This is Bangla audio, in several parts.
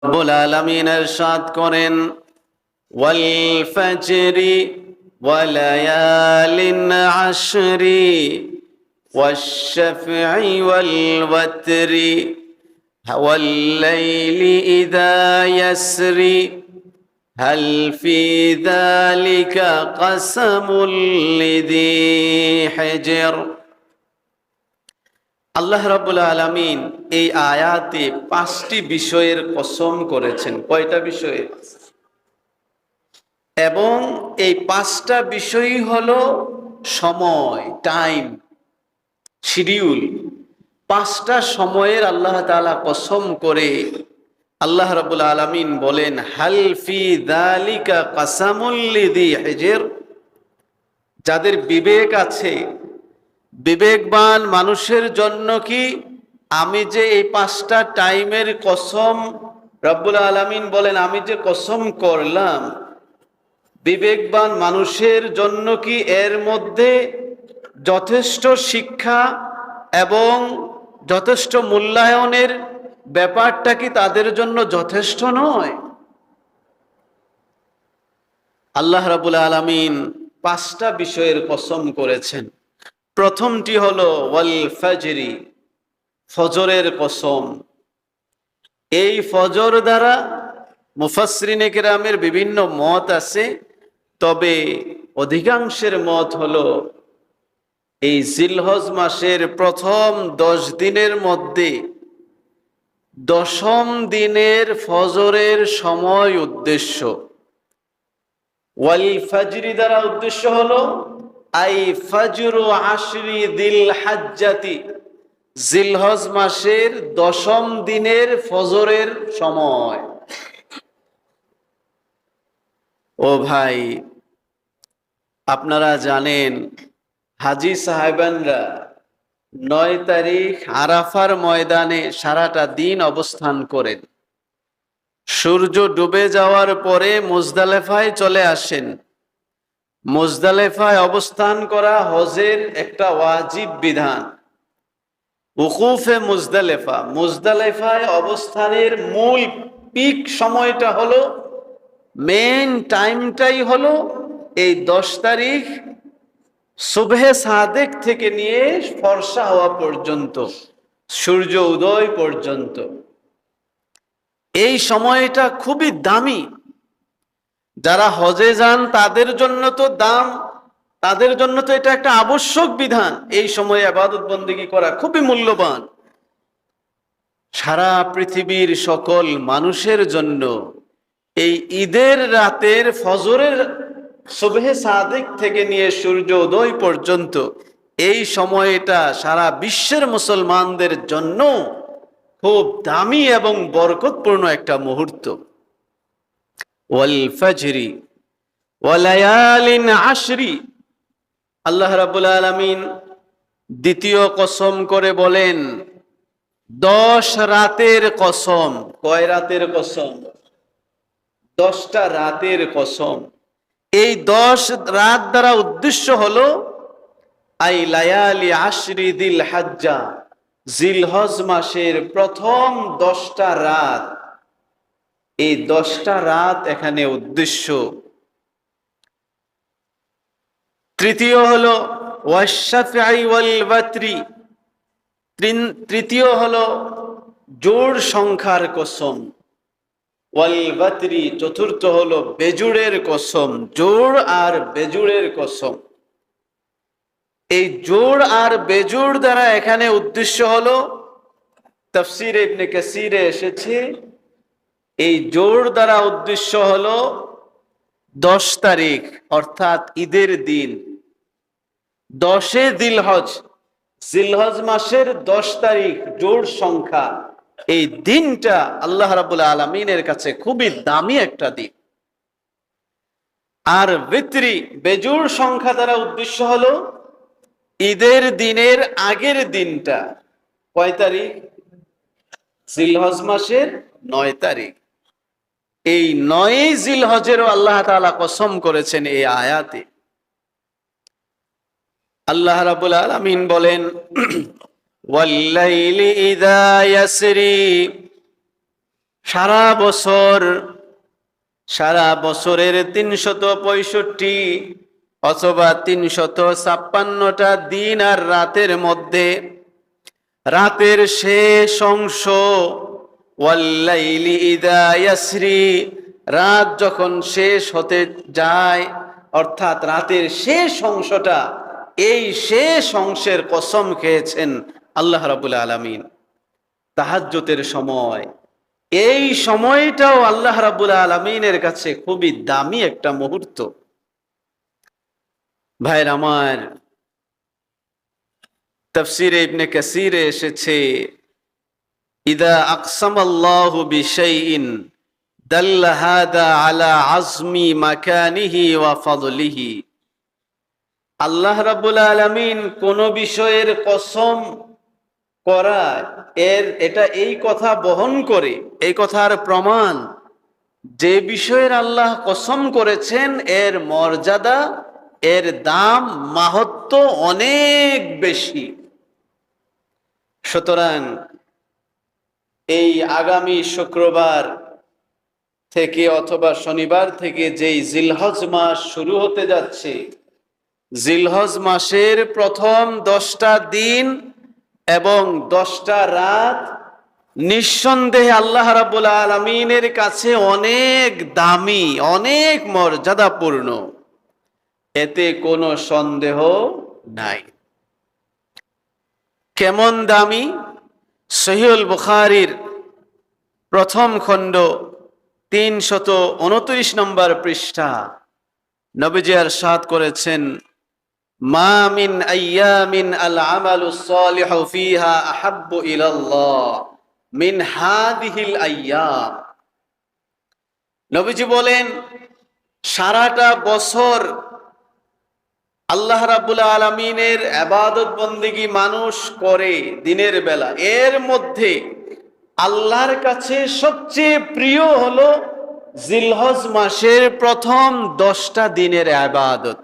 রব্বুল আলামিন ইরশাদ করেন, ওয়াল ফাজরি ওয়া লায়ালিন আশরি ওয়াশ শাফঈ ওয়াল ওয়াতরি ওয়াল লাইলি ইযা ইয়াসরি হাল ফি যালিকা কাসামুল লিযী হিজর। আল্লাহ রাব্বুল আলামিন এই আয়াতে 5টি বিষয়ের কসম করেছেন। কয়টা বিষয়ে? এবং এই 5টা বিষয়ই হলো সময়, টাইম, শিডিউল। 5টা সময়ের আল্লাহ তাআলা কসম করে আল্লাহ রাব্বুল আলামিন বলেন, হাল ফি যালিকা কাসামুল লিযী হিজর। যাদের বিবেক আছে, বিবেকবান মানুষের জন্য কি আমি যে এই 5টা টাইমের কসম, রব্বুল আলামিন বলেন আমি যে কসম করলাম, বিবেকবান মানুষের জন্য কি এর মধ্যে যথেষ্ট শিক্ষা এবং যথেষ্ট মূল্যায়নের ব্যাপারটা কি তাদের জন্য যথেষ্ট নয়? আল্লাহ রাব্বুল আলামিন 5টা বিষয়ের কসম করেছেন। প্রথমটি হলো ওয়াল ফাজরি, ফজরের কসম। এই ফজর দ্বারা মুফাসসিরিনে কেরামের বিভিন্ন মত আছে, তবে অধিকাংশের মত হলো এই জিলহজ মাসের প্রথম 10 দিনের মধ্যে 10ম দিনের ফজরের সময় উদ্দেশ্য। ওয়াল ফাজরি দ্বারা উদ্দেশ্য হলো আই ফাজরু আশরি দিল হাজ্জাতি, জিলহজ মাসের 10ম দিনের ফজরের সময়। ও ভাই, আপনারা জানেন হাজী সাহেবানরা 9 তারিখ আরাফার ময়দানে সারাটা দিন অবস্থান করেন। সূর্য ডুবে যাওয়ার পরে মুজদালেফায় চলে আসেন। মুজদালেফায় অবস্থান করা হজের একটা ওয়াজিব বিধান। উকুফে মুজদালেফা, মুজদালেফায় অবস্থানের মূল পিক সময়টা হলো, মেইন টাইমটাই হলো এই 10 তারিখ সুবহে সাদেক থেকে নিয়ে ফর্সা হওয়া পর্যন্ত, সূর্য উদয় পর্যন্ত। এই সময়টা খুবই দামি। যারা হজে যান তাদের জন্য তো তাদের জন্য তো এটা একটা আবশ্যক বিধান। এই সময়ে ইবাদত বন্দেগী করা খুবই মূল্যবান। সারা পৃথিবীর সকল মানুষের জন্য এই ঈদের রাতের ফজরের সুবহে সাদেক থেকে নিয়ে সূর্য উদয় পর্যন্ত এই সময়টা সারা বিশ্বের মুসলমানদের জন্য খুব দামি এবং বরকতপূর্ণ একটা মুহূর্ত। ওয়াল ফাজরি ওয়া লায়ালিন আশরি, আল্লাহ রাব্বুল আলামিন দ্বিতীয় কসম করে বলেন 10 রাতের কসম। কয় রাতের কসম? 10টা রাতের কসম। এই 10 রাত দ্বারা উদ্দেশ্য হলো আই লায়ালি আশরি দিল হাজ্জা, জিলহজ মাসের প্রথম 10টা রাত। এই 10টা রাত এখানে উদ্দেশ্য। তৃতীয় হলো ওয়াশ শাফঈ ওয়াল ওয়াতরি, তৃতীয় হলো জোড় সংখ্যার কসম। ওয়াল ওয়াতরি, চতুর্থ হলো বেজুড়ের কসম। জোড় আর বেজুড়ের কসম। এই জোড় আর বেজুড় দ্বারা এখানে উদ্দেশ্য হলো, তাফসীরে ইবনে কাসীরে এসেছে এই জোড় দ্বারা উদ্দেশ্য হলো 10 তারিখ অর্থাৎ ঈদের দিন, 10-এ জিলহজ, জিলহজ মাসের 10 তারিখ জোড় সংখ্যা। এই দিনটা আল্লাহ রাব্বুল আলামিনের কাছে খুবই দামি একটা দিন। আর বিত্রি, বেজুড় সংখ্যা দ্বারা উদ্দেশ্য হলো ঈদের দিনের আগের দিনটা। কয় তারিখ? জিলহজ মাসের 9 তারিখ। এই 9 জিলহজেরও আল্লাহ তাআলা কসম করেছেন এই আয়াতে। আল্লাহ রাব্বুল আলামিন বলেন, ওয়াল্লাইলি ইযা ইয়াসরি, সারা বছর, সারা বছরের 365 অথবা 356টা দিন আর রাতের মধ্যে রাতের শেষ অংশ, ওয়াল্লাইলি ইদা ইয়াসরি, রাত যখন শেষ হতে যায়, অর্থাৎ রাতের শেষ অংশটা, এই শেষ অংশের কসম খেয়েছেন আল্লাহ রাব্বুল আলামিন। তাহাজ্জুদের সময়, এই সময়টাও আল্লাহ রাব্বুল আলামিনের কাছে খুবই দামি একটা মুহূর্ত। ভাইরা আমার, তাফসীরে ইবনে কাসীরে এসেছে, ইদা আকসামাল্লাহু বিশাইইন দাল্লা হাদা আলা আজমি মাকানিহি ওয়া ফাদলিহি। আল্লাহ রাব্বুল আলামিন কোন বিষয়ের কসম করা, এটা এই কথা বহন করে, এই কথার প্রমাণ, যে বিষয়ের আল্লাহ কসম করেছেন এর মর্যাদা, এর দাম, মাহাত্ম্য অনেক বেশি। সুতরাং এই আগামী শুক্রবার থেকে অথবা শনিবার থেকে যেই জিলহজ মাস শুরু হতে যাচ্ছে, জিলহজ মাসের প্রথম 10টা দিন এবং 10টা রাত নিঃসন্দেহে আল্লাহ রাব্বুল আলামিনের কাছে অনেক দামি, অনেক মর্যাদাপূর্ণ, এতে কোনো সন্দেহ নাই। কেমন দামি? সহিহুল বুখারীর প্রথম খণ্ড 329 নম্বর পৃষ্ঠা নবীজি ইরশাদ করেছেন, মা মিন আইয়ামিন আল আমালুস সালিহু ফিহা আহাব্বু ইলাল্লাহ মিন হাদিহিল আইয়াম। নবীজি বলেন, সারাটা বছর আল্লাহ রাব্বুল আলামিনের ইবাদত বন্দেগী মানুষ করে দিনের বেলা, এর মধ্যে আল্লাহর কাছে সবচেয়ে প্রিয় হলো জিলহজ মাসের প্রথম 10টা দিনের ইবাদত।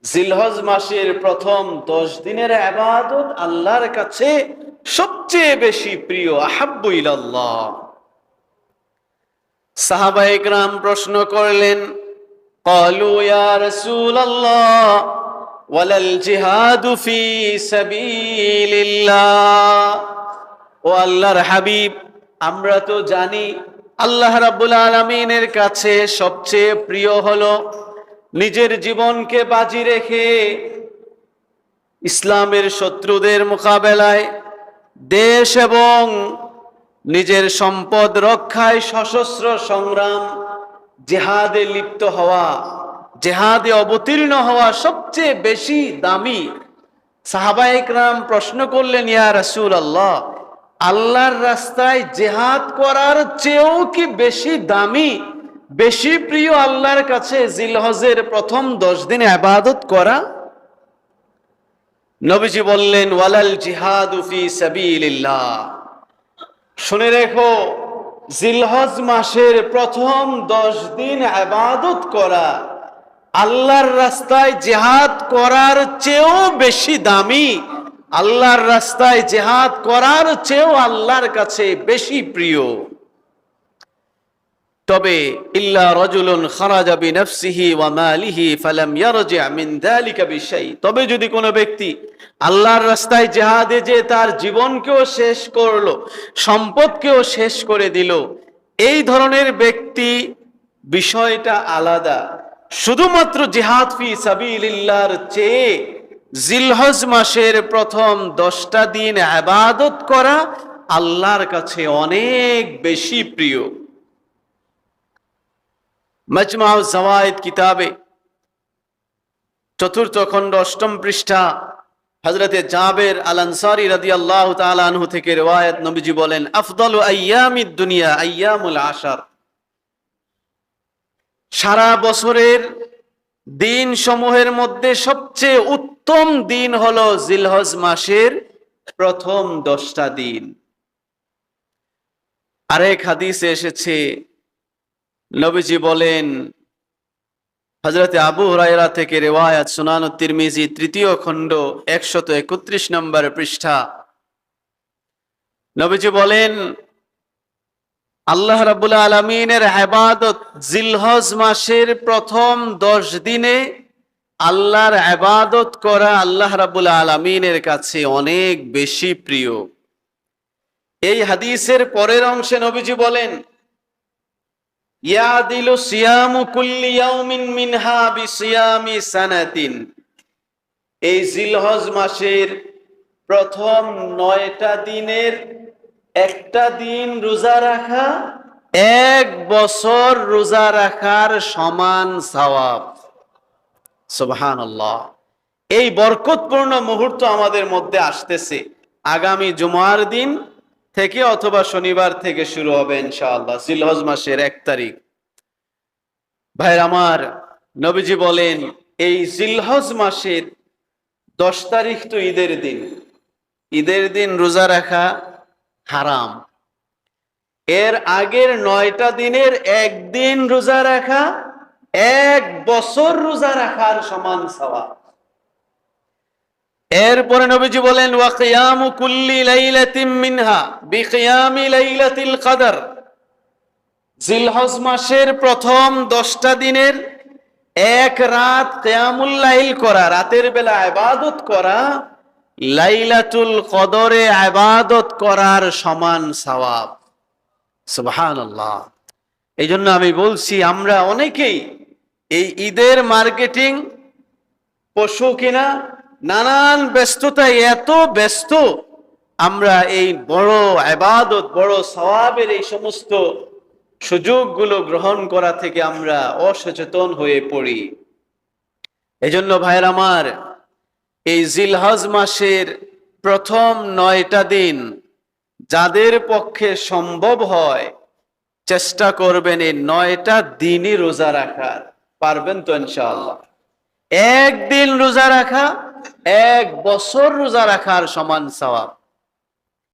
জিলহজ মাসের প্রথম 10 দিনের ইবাদত আল্লাহর কাছে সবচেয়ে বেশি প্রিয়। আহাব্বু ইলাল্লাহ। সাহাবায়ে কেরাম প্রশ্ন করলেন, ক্বালু ইয়া রাসূলুল্লাহ ওয়ালাল জিহাদু ফি সাবিলিল্লাহ। ও আল্লাহর হাবিব, আমরা তো জানি আল্লাহ রাব্বুল আলামিনের কাছে সবচেয়ে প্রিয় হলো নিজের জীবনকে বাজি রেখে ইসলামের শত্রুদের মোকাবেলায়, দেশ এবং নিজের সম্পদ রক্ষায় সশস্ত্র সংগ্রাম, জিহাদে লিপ্ত হওয়া, জিহাদে অবতীর্ণ হওয়া সবচেয়ে বেশি দামি। সাহাবায়ে কেরাম প্রশ্ন করলেন, ইয়া রাসূলুল্লাহ, আল্লাহর রাস্তায় জিহাদ করার চেয়েও কি বেশি দামি, বেশি প্রিয় আল্লাহর কাছে জিলহজের প্রথম 10 দিন ইবাদত করা? নবীজি বললেন, ওয়ালাল জিহাদু ফি সাবিলিল্লাহ। শুনে রেখো, জিলহজ মাসের প্রথম 10 দিন ইবাদত করা আল্লাহর রাস্তায় জিহাদ করার চেয়েও বেশি দামি, আল্লাহর রাস্তায় জিহাদ করার চেয়েও আল্লাহর কাছে বেশি প্রিয়। তবে ইল্লা রাজুলুন খারাজা বিনাফসিহি ওয়া মালিহি ফালাম ইয়ারজি মিন যালিকা বিশাই। তবে যদি কোনো ব্যক্তি আল্লাহর রাস্তায় জিহাদে যে তার জীবনকেও শেষ করলো, সম্পদকেও শেষ করে দিল, এই ধরনের ব্যক্তি, বিষয়টা আলাদা। শুধুমাত্র জিহাদ ফি সাবিলিল্লাহর চেয়ে জিলহজ মাসের প্রথম 10টা দিন ইবাদত করা আল্লাহর কাছে অনেক বেশি প্রিয়। মাজমাউজ জাওয়ায়েদ কিতাবে 4th খণ্ড 8ম পৃষ্ঠা হযরতে জাবের আল আনসারী রাদিয়াল্লাহু তাআলা আনহু থেকে riwayat, নবীজি বলেন, আফদালু আইয়ামিদ দুনিয়া আইয়ামুল আশর। সারা বছরের দিন সমূহের মধ্যে সবচেয়ে উত্তম দিন হলো জিলহজ মাসের প্রথম 10টা দিন। আরেক হাদিসে এসেছে, নবীজি বলেন, হযরতে আবু হুরায়রা থেকে রিওয়ায়াত, সুনানুত তিরমিজি 3য় খণ্ড 131 নম্বর পৃষ্ঠা, নবীজি বলেন, আল্লাহ রাব্বুল আলামিনের ইবাদত, জিলহজ মাসের প্রথম 10 দিনে আল্লাহর ইবাদত করা আল্লাহ রাব্বুল আলামিনের কাছে অনেক বেশি প্রিয়। এই হাদিসের পরের অংশে নবীজি বলেন, ইয়াদিলু সিয়ামু কুল্লি ইয়াউমিন মিনহা বিসিয়ামি সানাতিন। এই জিলহজ মাসের প্রথম 9টা দিনের একটা দিন রোজা রাখা 1 বছর রোজা রাখার সমান সওয়াব। সুবহানাল্লাহ। এই বরকতপূর্ণ মুহূর্ত আমাদের মধ্যে আসতেছে। আগামী জুমার দিন থেকে অথবা শনিবার থেকে শুরু হবে ইনশাআল্লাহ, জিলহজ মাসের 1 তারিখ। ভাইরা আমার, নবীজি বলেন এই জিলহজ মাসের 10 তারিখ তো ঈদের দিন। ঈদের দিন রোজা রাখা হারাম। এর আগের 9টা দিনের একদিন রোজা রাখা 1 বছর রোজা রাখার সমান সওয়াব। এরপরে নবীজি বলেন, ওয়া কিয়ামু কুল্লি লাইলাতিন মিনহা বিকিয়ামি লাইলাতিল কদর। জিলহজ মাসের প্রথম 10টা দিনের 1 রাত কিয়ামুল লাইল করা, রাতের বেলা ইবাদত করা, লাইলাতুল কদরে ইবাদত করার সমান সওয়াব। সুবহানাল্লাহ। এই জন্য আমি বলছি, আমরা অনেকেই এই ঈদের মার্কেটিং, পশু কিনা, নানান ব্যস্ততায় এত ব্যস্ত, আমরা এই বড় ইবাদত, বড় সওয়াবের এই সমস্ত সুযোগগুলো গ্রহণ করা থেকে আমরা অসচেতন হয়ে পড়ি। এজন্য ভাইয়ের আমার, এই জিলহজ মাসের প্রথম 9টা দিন যাদের পক্ষে সম্ভব হয় চেষ্টা করবেন এই 9টা দিনই রোজা রাখার। পারবেন তো ইনশাআল্লাহ? একদিন রোজা রাখা 1 বছর রোজা রাখার সমান সওয়াব।